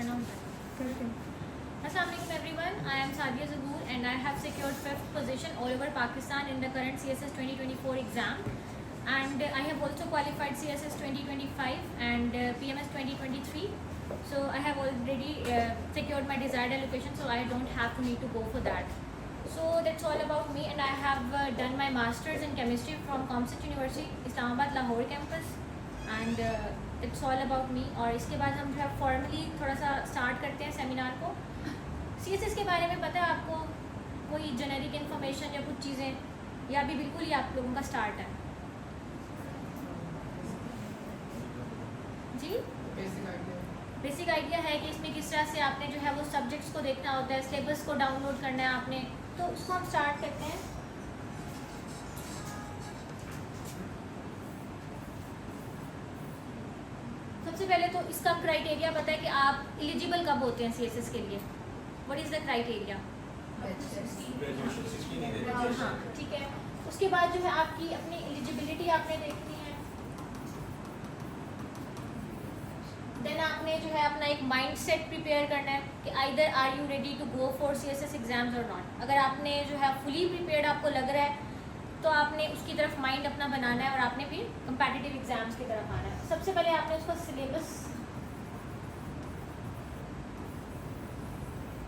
करना होता है। Assalamualaikum everyone, I am Sadia Zahoor and I have secured 5th position all over Pakistan in the current CSS 2024 exam, and I have also qualified CSS 2025 and PMS 2023. So I have already secured my desired allocation, so I don't have to need to go for that. So that's all about me, and I have done my masters in chemistry from Comsit University, Islamabad Lahore campus, and it's all about me. और इसके बाद हम जो है formally थोड़ा सा start करते हैं सेमिनार को। CSS के बारे में पता है आपको कोई जेनेरिक इन्फॉर्मेशन या कुछ चीज़ें, या अभी बिल्कुल ही आप लोगों का स्टार्ट है? जी, बेसिक आइडिया है कि इसमें किस तरह से आपने जो है वो सब्जेक्ट्स को देखना होता है, सिलेबस को डाउनलोड करना है आपने, तो उसको हम स्टार्ट करते हैं। सबसे पहले तो इसका क्राइटेरिया पता है कि आप एलिजिबल कब होते हैं CSS के लिए। What is the criteria? हाँ, ठीक है। उसके बाद जो है आपकी अपनी एलिजिबिलिटी आपने देखनी है। देन आपने जो है अपना एक माइंड सेट प्रिपेयर करना है कि either are you ready to go for CSS exams और नॉट। अगर आपने जो है फुली प्रिपेयर्ड आपको लग रहा है तो आपने उसकी तरफ माइंड अपना बनाना है और आपने फिर कंपेटिटिव एग्जाम्स की तरफ आना है। सबसे पहले आपने उसका सिलेबस,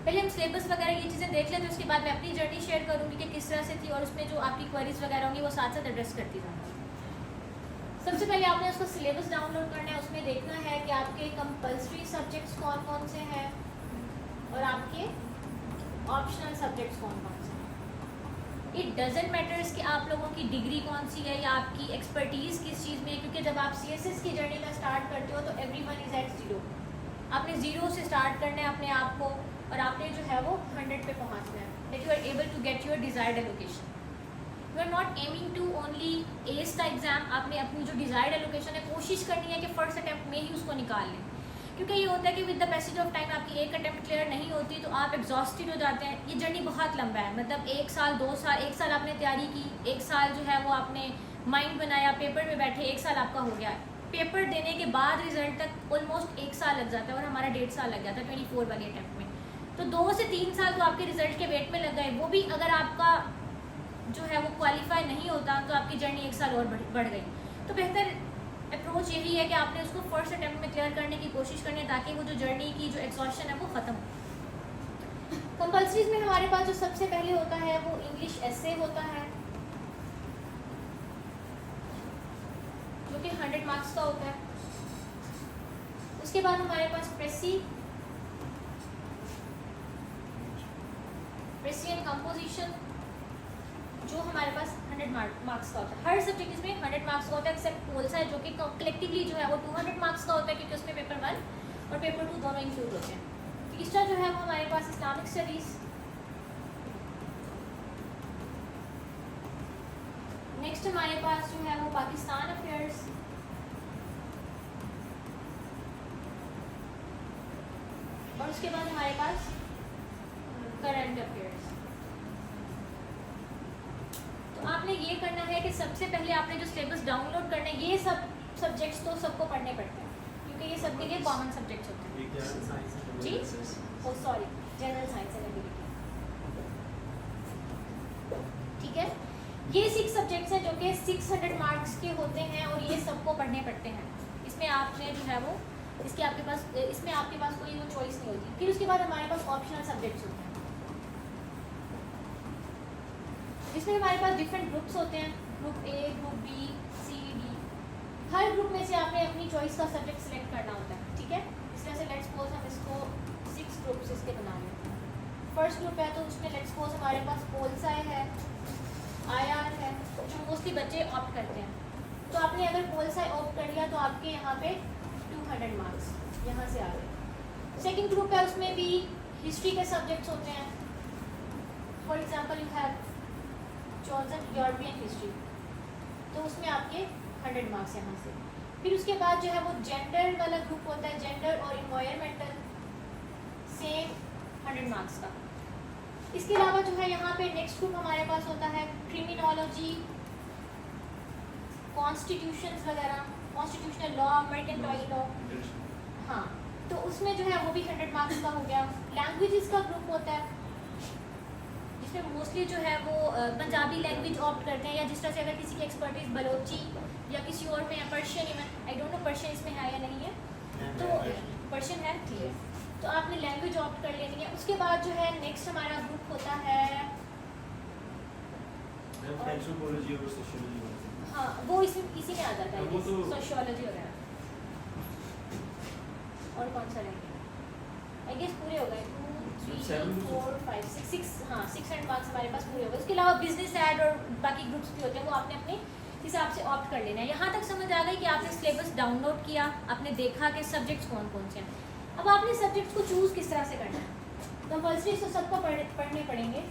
पहले हम सिलेबस वगैरह ये चीज़ें देख लेते हैं, उसके बाद मैं अपनी जर्नी शेयर करूँगी कि किस तरह से थी और उसमें जो आपकी क्वेरीज वगैरह होंगी वो साथ साथ एड्रेस करती जाऊँगी। सबसे पहले आपने उसका सिलेबस डाउनलोड करना है, उसमें देखना है कि आपके कंपल्सरी सब्जेक्ट्स कौन कौन से हैं और आपके ऑप्शनल सब्जेक्ट्स कौन कौन से हैं। इट डजेंट मैटर्स कि आप लोगों की डिग्री कौन सी है या आपकी एक्सपर्टीज़ किस चीज़ में है, क्योंकि जब आप CSS की जर्नी में स्टार्ट करते हो तो एवरीवन इज़ एट ज़ीरो। आपने ज़ीरो से स्टार्ट करना है अपने आप को और आपने जो है वो 100 पे पहुँचना है, that you are able to get your desired allocation. You are not aiming to only ace the exam. आपने अपनी जो डिज़ायर्ड एलोकेशन है कोशिश करनी है कि फर्स्ट अटैम्प्ट में ही उसको निकाल लें, क्योंकि ये होता है कि with the passage of time आपकी एक अटैम्प्ट क्लियर नहीं होती तो आप एग्जॉस्टेड हो जाते हैं। ये जर्नी बहुत लंबा है, मतलब 1 साल 2 साल, 1 साल आपने तैयारी की, 1 साल जो है वो आपने माइंड बनाया, पेपर में बैठे 1 साल आपका हो गया। पेपर देने के बाद रिजल्ट तक ऑलमोस्ट 1 साल लग जाता है और हमारा 1.5 साल लग जाता है 24 वाली अटैम्प्ट में। तो 2 से 3 साल तो आपके रिजल्ट के वेट में लग गए, वो भी अगर आपका जो है वो क्वालिफाई नहीं होता तो आपकी जर्नी 1 साल और बढ़ गई। तो बेहतर अप्रोच यही है कि आपने उसको फर्स्ट अटैम्प्ट में क्लियर करने की कोशिश करनी है ताकि वो जो जर्नी की जो एग्जॉस्शन है वो ख़त्म हो। कंपल्सरीज में हमारे पास जो सबसे पहले होता है वो इंग्लिश एसे होता है जो कि 100 मार्क्स का होता है। उसके बाद हमारे पास प्रेसियन कंपोजिशन जो हमारे पास 100 मार्क्स का होता है। हर सब्जेक्ट इसमें 100 मार्क्स का होता है एक्सेप्ट पोल्स है जो कि कलेक्टिवली जो है वो 200 मार्क्स का होता है, क्योंकि उसमें पेपर 1 और पेपर 2 दोनों इंक्लूड होते हैं। तीसरा जो है वो हमारे पास इस्लामिक स्टडीज़, नेक्स्ट हमारे पास जो है वो पाकिस्तान अफेयर्स, और उसके बाद हमारे पास करंट अफेयर्स। तो आपने ये करना है कि सबसे पहले आपने जो सिलेबस डाउनलोड करना है, ये सब सब्जेक्ट्स तो सबको पढ़ने पड़ते हैं क्योंकि ये सबके लिए कॉमन सब्जेक्ट्स होते हैं। जी, oh sorry, general science and ability, ठीक है। ये 6 सब्जेक्ट्स हैं जो कि 600 मार्क्स के होते हैं और ये सबको पढ़ने पड़ते हैं। इसमें आपने जो है वो इसमें आपके पास कोई वो चॉइस नहीं होती। फिर उसके बाद हमारे पास ऑप्शनल सब्जेक्ट्स होते हैं जिसमें हमारे पास डिफरेंट ग्रुप्स होते हैं, group A, group B, C, D। Her group में से आपने अपनी चॉइस का सब्जेक्ट सेलेक्ट करना होता है, ठीक है। इस तरह से लेट्स सपोज हम इसको 6 ग्रुप्स इसके बना लेते हैं। फर्स्ट ग्रुप है तो उसमें लेट्स सपोज हमारे पास पोलसाई है, IR है, जो मोस्टली बच्चे ऑप्ट करते हैं। तो आपने अगर पोलसाई ऑप्ट कर लिया तो आपके यहाँ पे 200 मार्क्स यहाँ से आ गए। सेकेंड ग्रुप है, उसमें भी हिस्ट्री के सब्जेक्ट्स होते हैं। For example you have chosen European history, तो उसमें आपके 100 मार्क्स यहाँ से। फिर उसके बाद जो है वो जेंडर वाला ग्रुप होता है, जेंडर और इन्वायरमेंटल, सेम 100 मार्क्स का। इसके अलावा जो है यहाँ पे नेक्स्ट ग्रुप हमारे पास होता है क्रिमिनोलॉजी, कॉन्स्टिट्यूशंस वगैरह, कॉन्स्टिट्यूशनल लॉ, मर्केंटाइल लॉ, हाँ तो उसमें जो है वो भी 100 मार्क्स का हो गया। लैंग्वेजेस का ग्रुप होता है जिसमें मोस्टली जो है वो पंजाबी लैंग्वेज ऑप्ट करते हैं, या जिस तरह से अगर किसी की एक्सपर्टीज बलोची या किसी और में है, Persian, even I don't know Persian इसमें है या नहीं है, तो पर्शियन है, ठीक है, तो आपने लैंग्वेज ऑप्ट कर लेनी है। उसके बाद जो है नेक्स्ट हमारा ग्रुप होता है, हाँ वो इसी में आ जाता है, सोशियोलॉजी वगैरह। और कौन सा रहेंगे, आई गेस पूरे हो गए, 2 3 4 5 6, हाँ 600 मार्क्स हमारे पास पूरे हो गए। उसके अलावा बिजनेस एड और बाकी ग्रुप्स भी होते हैं, वो आपने अपने हिसाब से ऑप्ट कर लेना है। यहाँ तक समझ आ गई कि आपने सिलेबस डाउनलोड किया, आपने देखा कि सब्जेक्ट्स कौन कौन से हैं। अब आपने सब्जेक्ट्स को चूज़ किस तरह से करना है। कंपल्सरी तो सबको पढ़ने पड़ेंगे,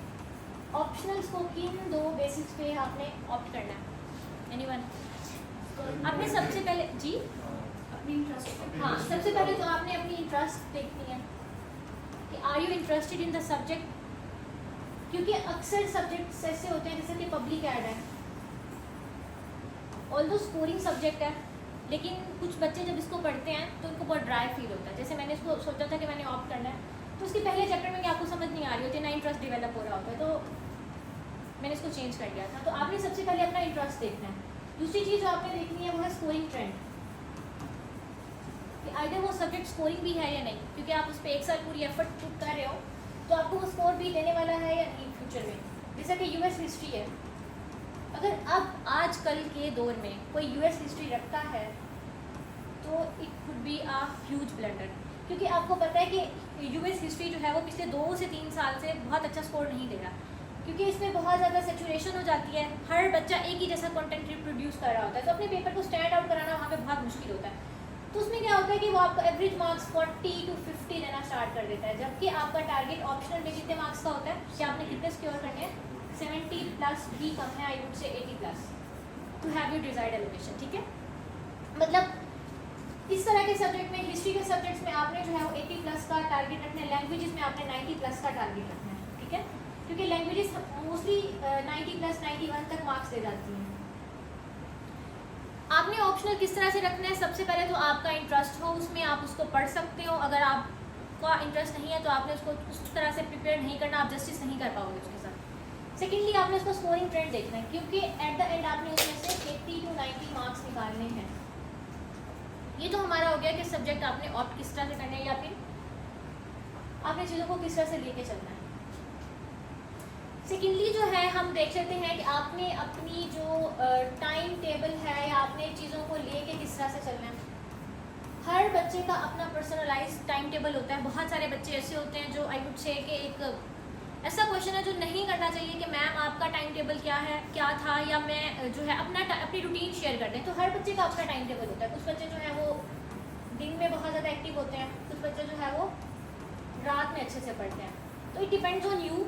ऑप्शनल्स को किन 2 बेसिस पे आपने ऑप्ट करना है। एनीवन? आपने सबसे पहले जी अपनी इंटरेस्ट, हाँ सबसे पहले तो आपने अपनी इंटरेस्ट देखनी है कि are you interested in the subject, क्योंकि अक्सर सब्जेक्ट्स ऐसे होते हैं जैसे कि पब्लिक एड है, ऑल्दो स्कोरिंग सब्जेक्ट है, लेकिन कुछ बच्चे जब इसको पढ़ते हैं तो उनको बहुत ड्राई फील होता है। जैसे मैंने इसको सोचा था कि मैंने ऑप्ट करना है, तो उसके पहले चैप्टर में आपको समझ नहीं आ रही होती, ना इंटरेस्ट डेवलप हो रहा होता है, तो मैंने इसको चेंज कर दिया था। तो आपने सबसे पहले अपना इंटरेस्ट देखना है। दूसरी चीज़ जो आपने देखनी है वो है स्कोरिंग ट्रेंड, कि आइदर वो सब्जेक्ट स्कोरिंग भी है या नहीं, क्योंकि आप उस पर 1 साल पूरी एफर्ट पुट कर रहे हो तो आपको वो स्कोर भी देने वाला है या नहीं फ्यूचर में। जैसा कि यूएस हिस्ट्री है, अगर अब आजकल के दौर में कोई यूएस हिस्ट्री रखता है तो it could be a huge blunder, क्योंकि आपको पता है कि यूएस हिस्ट्री जो है वो पिछले 2 से 3 साल से बहुत अच्छा स्कोर नहीं दे रहा, क्योंकि इसमें बहुत ज़्यादा सेचुरेशन हो जाती है, हर बच्चा एक ही जैसा कंटेंट रिप्रोड्यूस कर रहा होता है, तो अपने पेपर को स्टैंड आउट कराना वहाँ पे बहुत मुश्किल होता है। तो उसमें क्या होता है कि वो आपको एवरेज मार्क्स 40 to 50 देना स्टार्ट कर देता है, जबकि आपका टारगेट ऑप्शनल में कितने मार्क्स का होता है कि आपने कितने सिक्योर करने हैं, 70+ भी कम है, आई would say 80+ to have your desired allocation. ठीक है, मतलब इस तरह के सब्जेक्ट में, हिस्ट्री के सब्जेक्ट्स में आपने जो है वो 80+ का टारगेट रखना है, लैंग्वेजेस में आपने 90+ का टारगेट रखना है। ठीक है, क्योंकि लैंग्वेजेस मोस्टली 90+ 91 तक मार्क्स दे जाती हैं। आपने ऑप्शनल किस तरह से रखना है, सबसे पहले तो आपका इंटरेस्ट हो उसमें, आप उसको पढ़ सकते हो। अगर आपका इंटरेस्ट नहीं है तो आपने उसको उस तरह से प्रिपेयर नहीं करना, आप जस्टिस नहीं कर पाओगे उसके साथ। सेकेंडली आपने उसका स्कोरिंग ट्रेंड देखना है, क्योंकि एट द एंड आपने उसमें से 80 to 90 मार्क्स निकालने हैं। ये तो हमारा हो गया कि सब्जेक्ट आपने ऑप्ट किस तरह से करना है, या फिर आपने चीज़ों को किस तरह से लेके चलना है। सेकेंडली जो है हम देख लेते हैं कि आपने अपनी जो टाइम टेबल है या आपने चीज़ों को लेके किस तरह से चलना है। हर बच्चे का अपना पर्सनलाइज टाइम टेबल होता है। बहुत सारे बच्चे ऐसे होते हैं जो आई वुड से कि एक ऐसा क्वेश्चन है जो नहीं करना चाहिए कि मैम आपका टाइम टेबल क्या था, या मैं जो है अपनी रूटीन शेयर कर दें। तो हर बच्चे का अपना टाइम टेबल होता है। कुछ बच्चे जो है वो दिन में बहुत ज़्यादा एक्टिव होते हैं, कुछ बच्चे जो है वो रात में अच्छे से पढ़ते हैं। तो इट डिपेंड्स ऑन यू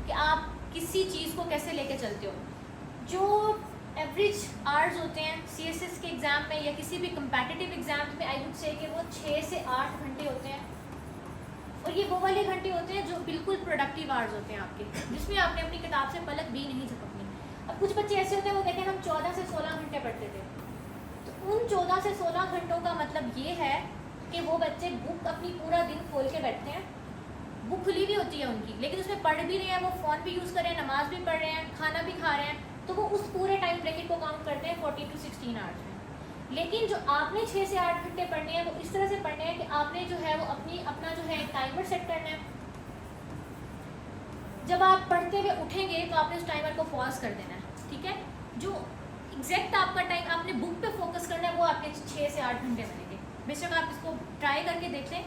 कि आप किसी चीज़ को कैसे लेके चलते हो। जो एवरेज आवर्स होते हैं सीएसएस के एग्ज़ाम में या किसी भी कंपेटिटिव एग्जाम्स में, आई वुड से कि वो 6 से 8 घंटे होते हैं, और ये वो वाले घंटे होते हैं जो बिल्कुल प्रोडक्टिव आवर्स होते हैं आपके, जिसमें आपने अपनी किताब से पलक भी नहीं झपकनी। अब कुछ बच्चे ऐसे होते हैं वो कहते हैं हम 14 से 16 घंटे पढ़ते थे। तो उन 14 से 16 घंटों का मतलब ये है कि वो बच्चे बुक अपनी पूरा दिन खोल के बैठते हैं, बुक खुली भी होती है उनकी, लेकिन उसमें पढ़ भी रहे हैं, वो फ़ोन भी यूज़ कर रहे हैं, नमाज भी पढ़ रहे हैं, खाना भी खा रहे हैं, तो वो उस पूरे टाइम ब्रैकेट को काउंट करते हैं 40 to 16 आवर्स में। लेकिन जो आपने 6 से 8 घंटे पढ़ने हैं वो इस तरह से पढ़ने हैं कि आपने जो है वो अपना जो है एक टाइमर सेट करना है। जब आप पढ़ते हुए उठेंगे तो आपने उस टाइमर को पॉज कर देना है। ठीक है, जो एग्जैक्ट आपका टाइम आपने बुक पे फोकस करना है वो आपके 6 से 8 घंटे बनेंगे। बेशक आप इसको ट्राई करके देख लें,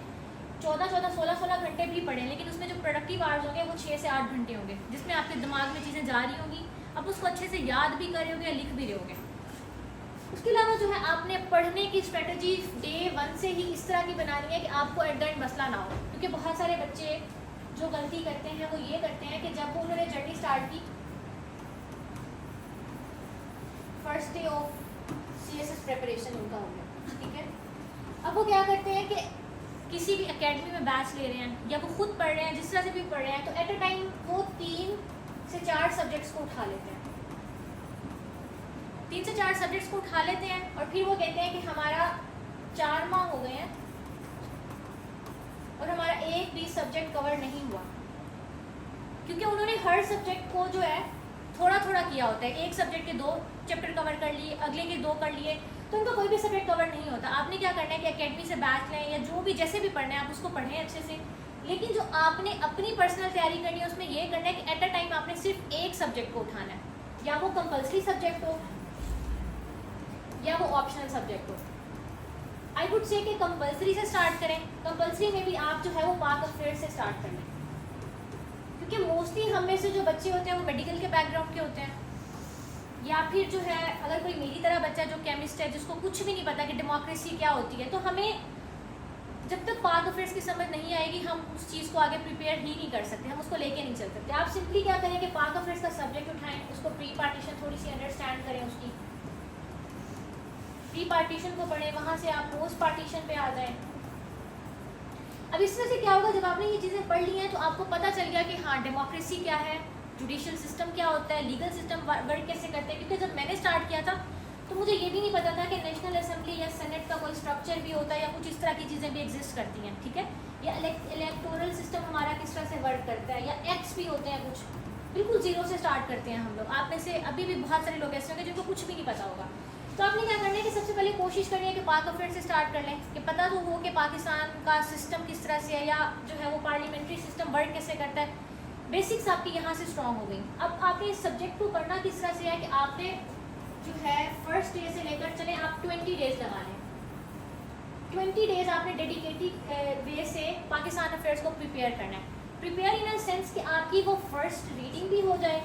14, 16 घंटे भी पढ़ें, लेकिन उसमें जो प्रोडक्टिव आवर्स होंगे वो 6 से 8 घंटे होंगे, जिसमें आपके दिमाग में चीज़ें जा रही होंगी, आप उसको अच्छे से याद भी कर रहे होगे या लिख भी रहे होगे। उसके अलावा जो है आपने पढ़ने की स्ट्रेटजी डे 1 से ही इस तरह की बनानी है कि आपको एट द एंड मसला ना हो। क्योंकि बहुत सारे बच्चे जो गलती करते हैं वो ये करते हैं कि जब वो उन्होंने जर्नी स्टार्ट की first day of CSS preparation उनका हो गया, ठीक है, अब वो क्या करते हैं कि किसी भी एकेडमी में बैच ले रहे हैं या वो खुद पढ़ रहे हैं, जिस तरह से भी पढ़ रहे हैं, तो एट अ टाइम वो 3 से 4 सब्जेक्ट्स को उठा लेते हैं। 3 से 4 सब्जेक्ट्स को उठा लेते हैं और फिर वो कहते हैं कि हमारा 4 माह हो गए हैं और हमारा एक भी सब्जेक्ट कवर नहीं हुआ, क्योंकि उन्होंने हर सब्जेक्ट को जो है थोड़ा थोड़ा किया होता है। एक सब्जेक्ट के 2 चैप्टर कवर कर लिए, अगले के 2 कर लिए, तो उनका कोई भी सब्जेक्ट कवर नहीं होता। आपने क्या करना है कि एकेडमी से बैच लें या जो भी जैसे भी पढ़ना है आप उसको पढ़ें अच्छे से, लेकिन जो आपने अपनी पर्सनल तैयारी करनी है उसमें ये करना है कि एट अ टाइम आपने सिर्फ एक सब्जेक्ट को उठाना है, या वो कंपल्सरी सब्जेक्ट हो या वो ऑप्शनल सब्जेक्ट हो। आई वुड से कि कंपल्सरी से स्टार्ट करें। कंपल्सरी में भी आप जो है वो पार्ट ऑफ फेयर से स्टार्ट कर लें, क्योंकि मोस्टली हम में से जो बच्चे होते हैं वो मेडिकल के बैकग्राउंड के होते हैं, या फिर जो है अगर कोई मेरी तरह बच्चा जो केमिस्ट है जिसको कुछ भी नहीं पता कि डेमोक्रेसी क्या होती है, तो हमें जब तक पार्ट अफेयर्स की समझ नहीं आएगी हम उस चीज़ को आगे प्रिपेयर ही नहीं कर सकते, हम उसको लेके नहीं चल सकते। आप सिंपली क्या करें कि पार्ट अफेयर्स का सब्जेक्ट उठाएं, उसको प्री पार्टीशन थोड़ी सी अंडरस्टैंड करें, उसकी प्री पार्टीशन को पढ़ें, वहाँ से आप पोस्ट पार्टीशन पे आ जाएं। अब इस तरह से क्या होगा, जब आपने ये चीज़ें पढ़ ली हैं तो आपको पता चल गया कि हाँ डेमोक्रेसी क्या है, जुडिशियल सिस्टम क्या होता है, लीगल सिस्टम वर्क कैसे करते हैं। क्योंकि जब मैंने स्टार्ट किया था तो मुझे ये भी नहीं पता था कि नेशनल असेंबली या सेनेट का कोई स्ट्रक्चर भी होता है या कुछ इस तरह की चीज़ें भी एग्जिस्ट करती हैं, ठीक है, या इलेक्टोरल सिस्टम हमारा किस तरह से वर्क करता है, या एक्ट्स भी होते हैं कुछ, बिल्कुल जीरो से स्टार्ट करते हैं हम लोग। आप में से अभी भी बहुत सारे लोग ऐसे होंगे जिनको कुछ भी नहीं पता होगा। तो आपने क्या करना है कि सबसे पहले कोशिश करनी है कि पाक अफेयर से स्टार्ट कर लें, कि पता तो हो कि पाकिस्तान का सिस्टम किस तरह से है, या जो है वो पार्लियामेंट्री सिस्टम वर्क कैसे करता है। बेसिक्स आपकी यहाँ से स्ट्रॉन्ग हो गई। अब आपने इस सब्जेक्ट को पढ़ना किस तरह से है कि आपने जो है फर्स्ट डे से लेकर चले आप 20 डेज लगा लें। 20 डेज आपने डेडिकेटेड वे से पाकिस्तान अफेयर्स को प्रिपेयर करना है। प्रिपेयर इन द सेंस कि आपकी वो फर्स्ट रीडिंग भी हो जाए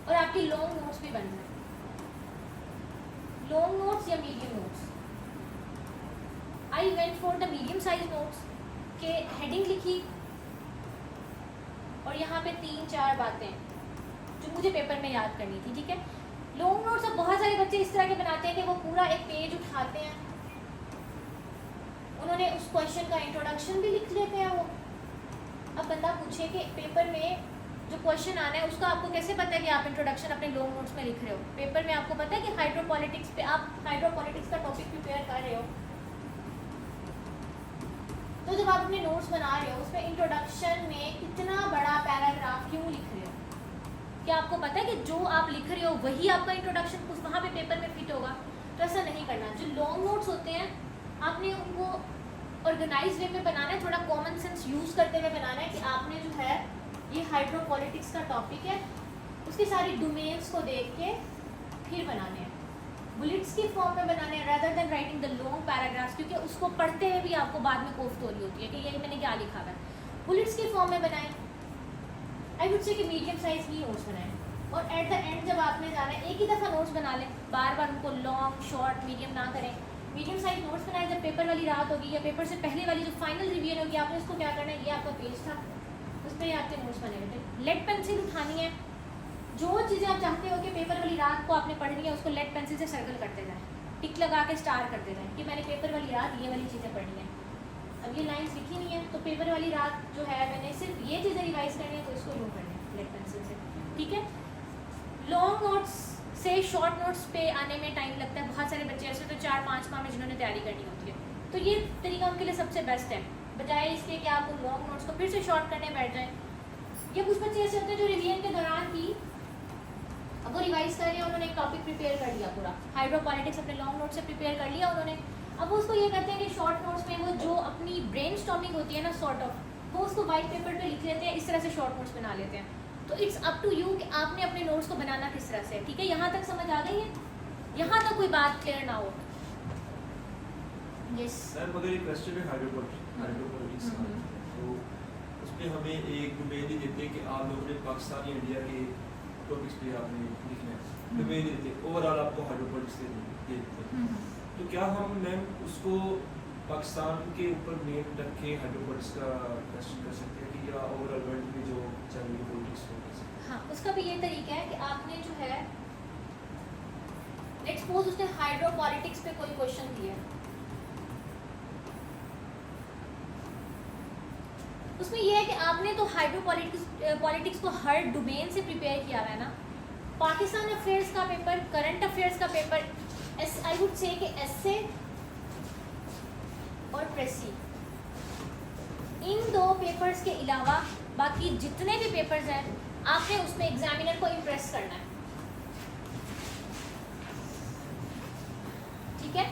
और आपकी लॉन्ग नोट्स भी बन जाए। लॉन्ग नोट्स या medium notes? I went for the medium size notes के हेडिंग लिखी और यहाँ पे 3-4 बातें जो मुझे पेपर में याद करनी थी, ठीक है। लॉन्ग नोट्स अब बहुत सारे बच्चे इस तरह के बनाते हैं कि वो पूरा एक पेज उठाते हैं, उन्होंने उस क्वेश्चन का इंट्रोडक्शन भी लिख लेते हैं वो। अब बंदा पूछे कि पेपर में जो क्वेश्चन आना है उसका आपको कैसे पता है कि आप इंट्रोडक्शन अपने लॉन्ग नोट्स में लिख रहे हो? पेपर में आपको पता है कि हाइड्रोपॉलिटिक्स पे आप हाइड्रोपॉलिटिक्स का टॉपिक प्रिपेयर कर रहे हो, तो जब आप अपने नोट्स बना रहे हो उसमें इंट्रोडक्शन में कितना बड़ा पैराग्राफ क्यों लिख रहे हो? क्या आपको पता है कि जो आप लिख रहे हो वही आपका इंट्रोडक्शन कुछ वहाँ पे पेपर में फिट होगा? तो ऐसा नहीं करना। जो लॉन्ग नोट्स होते हैं आपने उनको ऑर्गेनाइज वे में बनाना है, थोड़ा कॉमन सेंस यूज़ करते हुए बनाना है कि आपने जो है ये हाइड्रोपॉलिटिक्स का टॉपिक है, उसकी सारी डोमेन्स को देख के फिर बनाने हैं, बुलेट्स की फॉर्म में बनाने हैं rather than writing the long paragraphs, क्योंकि उसको पढ़ते हुए भी आपको बाद में कोफ्त हो रही होती है कि ये मैंने क्या लिखा है। बुलेट्स की फॉर्म में बनाएं। आई वुड से कि मीडियम साइज ही नोट्स बनाएं, और एट द एंड जब आपने जाना है एक ही दफ़ा नोट्स बना लें, बार बार उनको लॉन्ग शॉर्ट मीडियम ना करें। मीडियम साइज नोट्स बनाएं। जब पेपर वाली रात होगी या पेपर से पहले वाली जो फाइनल रिवीजन होगी, आपने उसको क्या करना है, ये आपका पेज था, उस पर आपके नोट्स बने हुए थे। लेड पेंसिल उठानी है, जो चीज़ें आप चाहते हो कि पेपर वाली रात को आपने पढ़नी है उसको लेड पेंसिल से सर्कल करते जाएं, टिक लगा के स्टार करते जाएं कि मैंने पेपर वाली रात ये वाली चीज़ें पढ़नी है। अब ये लाइंस लिखी नहीं है तो पेपर वाली रात जो है मैंने सिर्फ ये चीज़ें रिवाइज करनी है, तो इसको यूँ करना है लेड पेंसिल से, ठीक है। लॉन्ग नोट्स से शॉर्ट नोट्स पे आने में टाइम लगता है। बहुत सारे बच्चे ऐसे तो 4-5 माह में जिन्होंने तैयारी करनी होती है, तो ये तरीका उनके लिए सबसे बेस्ट है, बजाय इसके कि आप उन लॉन्ग नोट्स को फिर से शॉर्ट करने बैठ जाएँ। ये कुछ बच्चे ऐसे होते हैं जो रिवीजन के दौरान भी अब वो रिवाइज कर रहे हैं, उन्होंने एक टॉपिक प्रिपेयर कर लिया, पूरा हाइड्रोपॉलिटिक्स अपने लॉन्ग नोट से प्रिपेयर कर लिया उन्होंने। अब वो उसको ये कहते हैं कि शॉर्ट नोट्स में वो जो अपनी ब्रेन स्टॉर्मिंग होती है ना सॉर्ट ऑफ, वो उसको वाइट पेपर पे लिख लेते हैं, इस तरह से शॉर्ट नोट्स बना लेते हैं। तो इट्स अप टू यू कि आपने अपने नोट्स को बनाना किस तरह से, ठीक है। यहाँ तक समझ आ गई है? यहाँ तक कोई बात क्लियर ना हो? यस सर, मगर एक क्वेश्चन है हाइड्रोपॉलिटिक्स का, तो उसमें हमें एक डोमेन ही देते हैं कि आप लोगों ने पाकिस्तान या इंडिया के टॉपिक्स पे आपने लिखना है, डोमेन ही देते हैं, ओवरऑल आपको हाइड्रोपॉलिटिक्स देते हैं। तो क्या हम मैम उसको पाकिस्तान के ऊपर मेन रख के हाइड्रोपॉलिटिक्स का क्वेश्चन कर सकते हैं कि या ओवरऑल वर्ल्ड में जो चल रही पॉलिटिक्स हो? हाँ, उसका भी ये तरीका है कि आपने जो है लेट्स सपोज उसने हाइड्रोपॉलिटिक्स पे कोई क्वेश्चन दिया, उसमें यह है कि आपने तो हाइड्रोपॉलिटिक्स को हर डोमेन से प्रिपेयर किया हुआ है ना। पाकिस्तान अफेयर्स का पेपर, करंट अफेयर्स का पेपर, आई वुड से कि ऐसे और प्रेसी, इन 2 पेपर्स के अलावा बाकी जितने भी पेपर्स हैं आपने उसमें एग्जामिनर को इम्प्रेस करना है, ठीक है।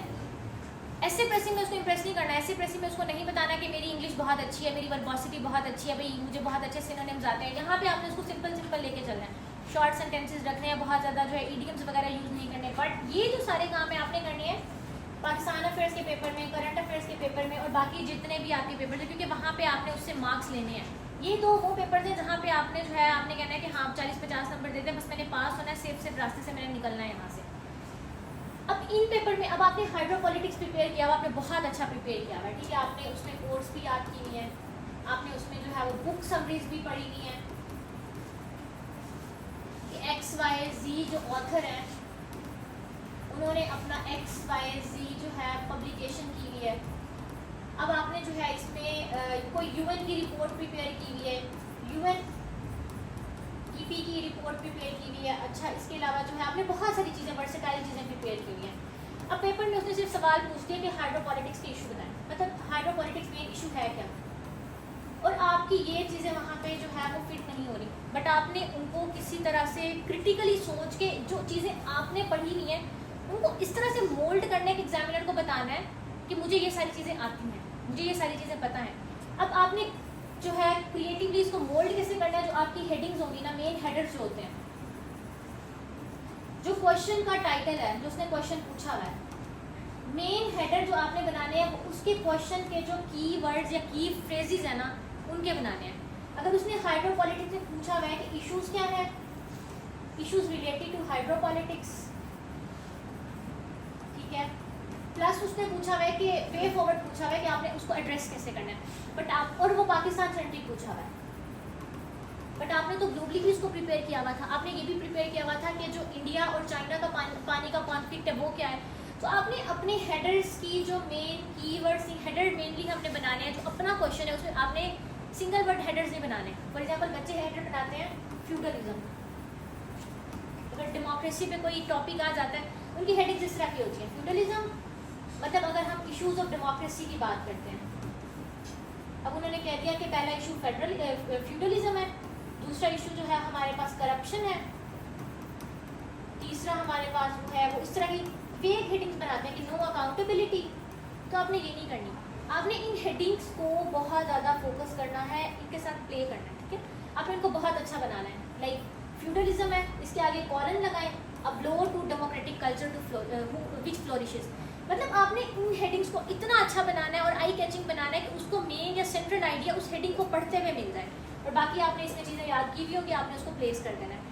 ऐसे प्रेसिंग में उसको इम्प्रेस नहीं करना है, ऐसे प्रेसिंग में उसको नहीं बताना कि मेरी इंग्लिश बहुत अच्छी है, मेरी वर्बोसिटी बहुत अच्छी है, भाई मुझे बहुत अच्छे सिनोनिम्स आते हैं। यहाँ पे आपने उसको सिंपल सिंपल लेके चलना है, शॉर्ट सेंटेंसेस रखने हैं, बहुत ज़्यादा जो है इडियम्स वगैरह यूज़ नहीं करने। बट ये जो सारे काम है आपने करनी है पाकिस्तान अफेयर्स के पेपर में, करंट अफेयर्स के पेपर में और बाकी जितने भी आपके पेपर हैं, क्योंकि वहाँ पे आपने उससे मार्क्स लेने हैं। ये तो वो पेपर्स हैं जहाँ पे आपने जो है आपने कहना है कि हाँ 40-50 नंबर देते हैं, बस मैंने पास होना है, सेफ रास्ते से मैंने निकलना है यहाँ से। अब इन पेपर में अब आपने हाइड्रोपॉलिटिक्स प्रिपेयर किया हुआ, आपने बहुत अच्छा प्रिपेयर किया हुआ है, ठीक है। आपने उसमें कोर्स भी याद की हुई है, आपने उसमें जो है वो बुक समरीज भी पढ़ी हुई है कि XYZ जो ऑथर है उन्होंने अपना XYZ जो है पब्लिकेशन की हुई है। अब आपने जो है इसमें कोई UN की रिपोर्ट प्रिपेयर की हुई है, UNEP की रिपोर्ट प्रिपेयर की हुई है। अच्छा, इसके अलावा जो है आपने बहुत सारी चीज़ें, वर्सेटाइल चीज़ें प्रिपेयर की हुई हैं। अब पेपर में उसने सिर्फ सवाल पूछ दिया कि हाइड्रोपॉलिटिक्स के इशू बताएं, मतलब हाइड्रोपॉलिटिक्स में इशू है क्या, और आपकी ये चीज़ें वहाँ पे जो है वो फिट नहीं हो रही। बट आपने उनको किसी तरह से क्रिटिकली सोच के जो चीज़ें आपने पढ़ी नहीं है उनको इस तरह से मोल्ड करने के एग्जामिनर को बताना है कि मुझे ये सारी चीज़ें आती हैं, मुझे ये सारी चीज़ें पता हैं। अब आपने जो है क्रिएटिवली इसको मोल्ड कैसे करना है, जो आपकी हेडिंग्स होंगी ना, मेन हेडर्स जो होते हैं, जो क्वेश्चन का टाइटल है, जो उसने क्वेश्चन पूछा हुआ है, मेन हेडर जो आपने बनाने हैं वो उसके क्वेश्चन के जो की वर्ड्स या की फ्रेजेस है ना उनके बनाने हैं। अगर उसने हाइड्रोपॉलिटिक्स में पूछा हुआ है कि इश्यूज क्या है, इश्यूज रिलेटेड टू हाइड्रोपॉलिटिक्स, ठीक है, प्लस उसने पूछा हुआ है कि वे फॉरवर्ड पूछा हुआ है कि आपने उसको एड्रेस कैसे करना है, बट आप और वो पाकिस्तान सेंट्रिक पूछा हुआ है। बट आपने तो ग्लोबली भी उसको प्रिपेयर किया हुआ था, आपने ये भी प्रिपेयर किया हुआ था कि जो इंडिया और चाइना का पानी का कॉन्फ्लिक्ट है वो क्या है। तो आपने अपने हेडर्स की जो मेन कीवर्ड्स, हेडर मेनली हमने बनाने हैं, जो अपना क्वेश्चन है उसमें आपने सिंगल वर्ड हेडर्स नहीं बनाने। फॉर एग्जांपल बच्चे हेडर बनाते हैं फ्यूडलिज्म, अगर डेमोक्रेसी पे कोई टॉपिक आ जाता है उनकी हेडिंग इस तरह की होती है, फ्यूडलिज्म मतलब अगर हम इश्यूज ऑफ डेमोक्रेसी की बात करते हैं, अब उन्होंने कह दिया कि पहला इशू फ्यूडलिज्म है, दूसरा इशू जो है हमारे पास करप्शन है, तीसरा हमारे पास जो है वो इस तरह की वेग हेडिंग्स बनाते हैं कि नो अकाउंटेबिलिटी। तो आपने ये नहीं करनी, आपने इन हेडिंग्स को बहुत ज़्यादा फोकस करना है, इनके साथ प्ले करना है, ठीक है। आपने इनको बहुत अच्छा बनाना है, लाइक फ्यूडलिज्म है, इसके आगे कॉलन लगाएं, अब्लोर टू डेमोक्रेटिक कल्चर टू विच फ्लोरिशेस, मतलब आपने इन हेडिंग्स को इतना अच्छा बनाना है और आई कैचिंग बनाना है कि उसको मेन या सेंट्रल आइडिया उस हेडिंग को पढ़ते हुए मिल जाए, और बाकी आपने इसमें चीज़ें याद की भी हो कि आपने उसको प्लेस कर देना है।